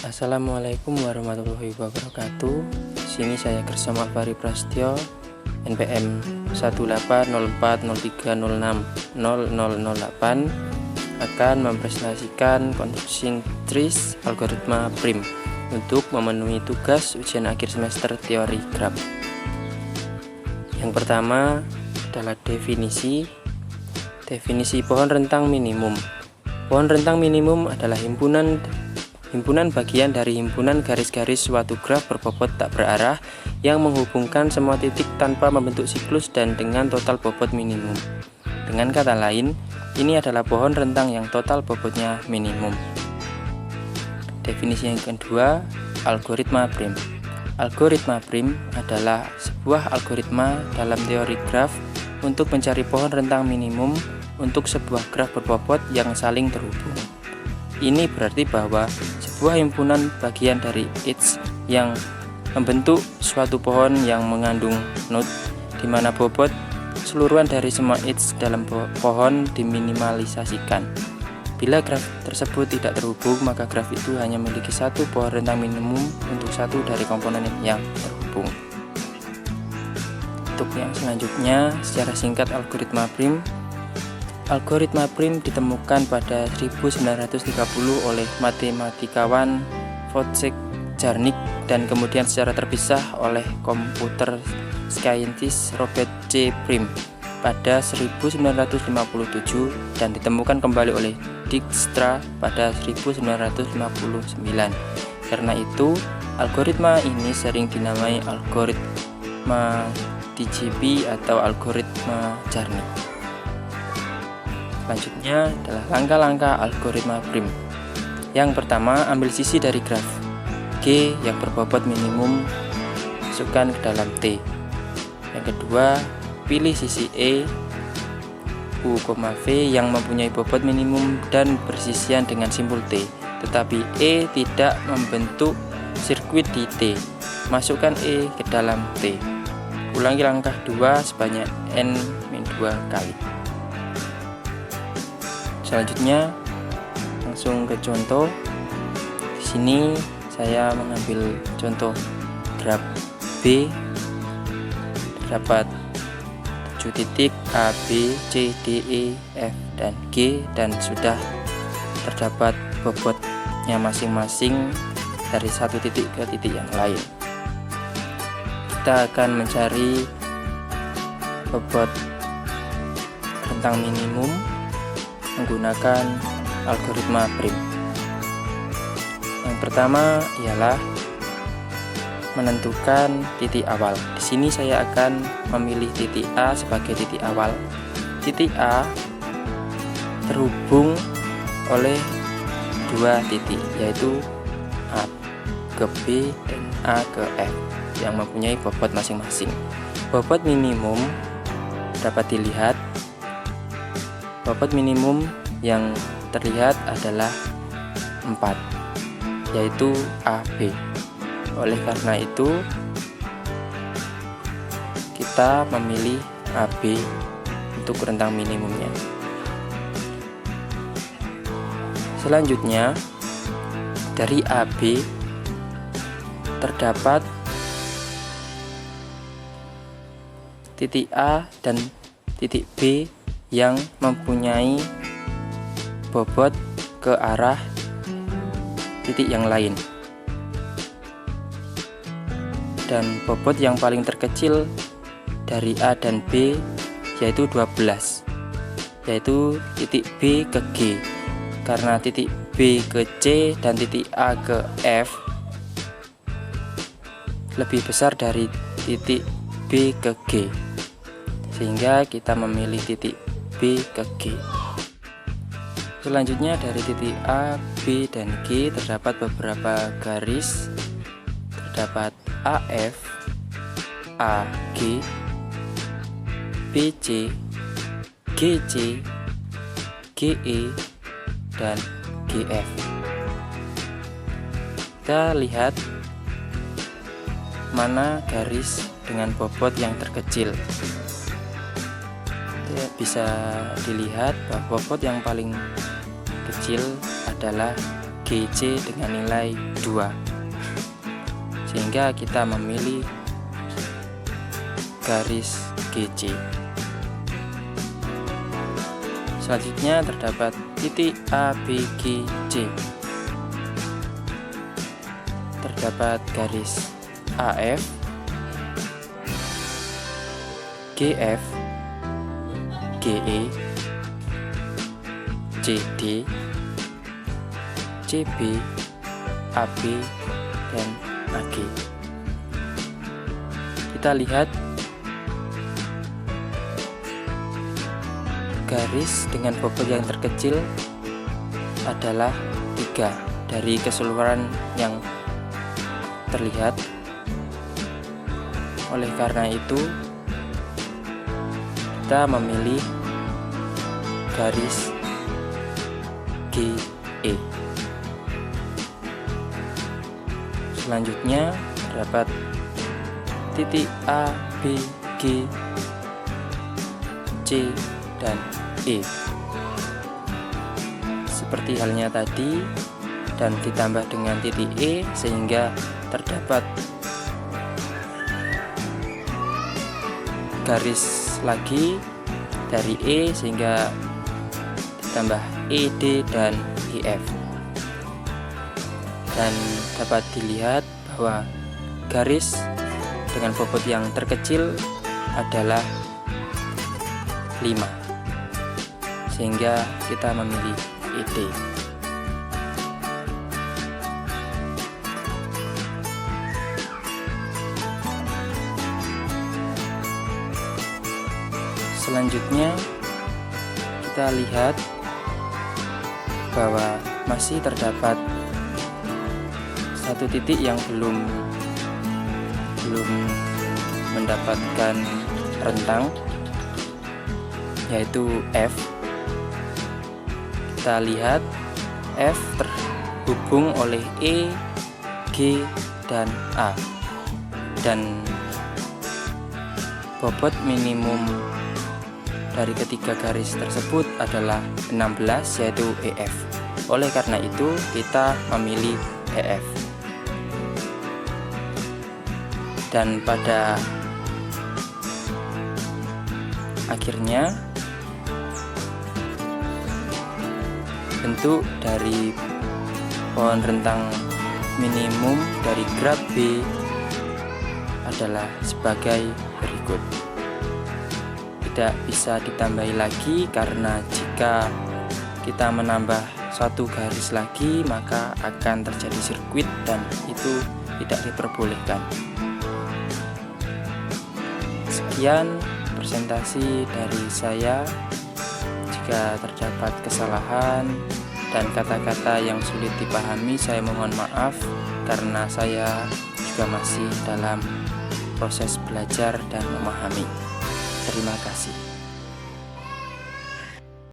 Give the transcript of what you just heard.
Assalamualaikum warahmatullahi wabarakatuh. Di sini saya Gersam Alfari Prasetyo, NPM 1804030600008, akan mempresentasikan konstruksi tris algoritma prim untuk memenuhi tugas ujian akhir semester teori graf. Yang pertama adalah definisi pohon rentang minimum. Pohon rentang minimum adalah himpunan bagian dari himpunan garis-garis suatu graf berbobot tak berarah yang menghubungkan semua titik tanpa membentuk siklus dan dengan total bobot minimum. Dengan kata lain, ini adalah pohon rentang yang total bobotnya minimum. Definisi yang kedua, algoritma prim. Algoritma prim adalah sebuah algoritma dalam teori graf untuk mencari pohon rentang minimum untuk sebuah graf berbobot yang saling terhubung. Ini berarti bahwa sebuah himpunan bagian dari X yang membentuk suatu pohon yang mengandung node di mana bobot keseluruhan dari semua X dalam pohon diminimalisasikan. Bila graf tersebut tidak terhubung, maka graf itu hanya memiliki satu pohon rentang minimum untuk satu dari komponen yang terhubung. Untuk yang selanjutnya, secara singkat algoritma prim. Algoritma prim ditemukan pada 1930 oleh matematikawan Wojciech Jarnik dan kemudian secara terpisah oleh komputer scientist Robert C. Prim pada 1957 dan ditemukan kembali oleh Dijkstra pada 1959. Karena itu, algoritma ini sering dinamai algoritma DCP atau algoritma Jarnik. Selanjutnya adalah langkah-langkah algoritma prim. Yang pertama, ambil sisi dari graf G yang berbobot minimum, masukkan ke dalam T. Yang kedua, pilih sisi E, U, V yang mempunyai bobot minimum dan bersisian dengan simpul T, tetapi E tidak membentuk sirkuit di T. Masukkan E ke dalam T. Ulangi langkah 2 sebanyak N-2 kali. Selanjutnya langsung ke contoh. Di sini saya mengambil contoh graf B, terdapat 7 titik A, B, C, D, E, F, dan G, dan sudah terdapat bobotnya masing-masing dari satu titik ke titik yang lain. Kita akan mencari bobot rentang minimum menggunakan algoritma prim. Yang pertama ialah menentukan titik awal. Di sini saya akan memilih titik A sebagai titik awal. Titik A terhubung oleh 2 titik, yaitu A ke B dan A ke F yang mempunyai bobot masing-masing. Bobot minimum dapat dilihat. Bobot minimum yang terlihat adalah 4, yaitu AB. Oleh karena itu, kita memilih AB untuk rentang minimumnya. Selanjutnya, dari AB terdapat titik A dan titik B yang mempunyai bobot ke arah titik yang lain, dan bobot yang paling terkecil dari A dan B yaitu 12, yaitu titik B ke G, karena titik B ke C dan titik A ke F lebih besar dari titik B ke G, sehingga kita memilih titik B ke G. Selanjutnya dari titik A, B, dan G terdapat beberapa garis. Terdapat AF, AG, BC, GC, GE, dan GF. Kita lihat mana garis dengan bobot yang terkecil. Bisa dilihat bahwa bobot yang paling kecil adalah GC dengan nilai 2, sehingga kita memilih garis GC. Selanjutnya terdapat titik ABGC. Terdapat garis AF, GF, GE, CD, CB, AB, dan AG. Kita lihat garis dengan bobot yang terkecil adalah 3 dari keseluruhan yang terlihat. Oleh karena itu, kita memilih garis GE. Selanjutnya terdapat titik A, B, G, C, dan E. Seperti halnya tadi, dan ditambah dengan titik E, sehingga terdapat garis lagi dari E, sehingga ditambah ED dan EF. Dan dapat dilihat bahwa garis dengan bobot yang terkecil adalah 5, sehingga kita memilih ED. Selanjutnya kita lihat bahwa masih terdapat satu titik yang belum mendapatkan rentang, yaitu F. Kita lihat F terhubung oleh E, G, dan A, dan bobot minimum dari ketiga garis tersebut adalah 16, yaitu EF. Oleh karena itu, kita memilih EF. Dan pada akhirnya, bentuk dari pohon rentang minimum dari graf B adalah sebagai berikut. Tidak bisa ditambahi lagi, karena jika kita menambah satu garis lagi maka akan terjadi sirkuit dan itu tidak diperbolehkan. Sekian presentasi dari saya. Jika terdapat kesalahan dan kata-kata yang sulit dipahami, saya mohon maaf karena saya juga masih dalam proses belajar dan memahami. Terima kasih.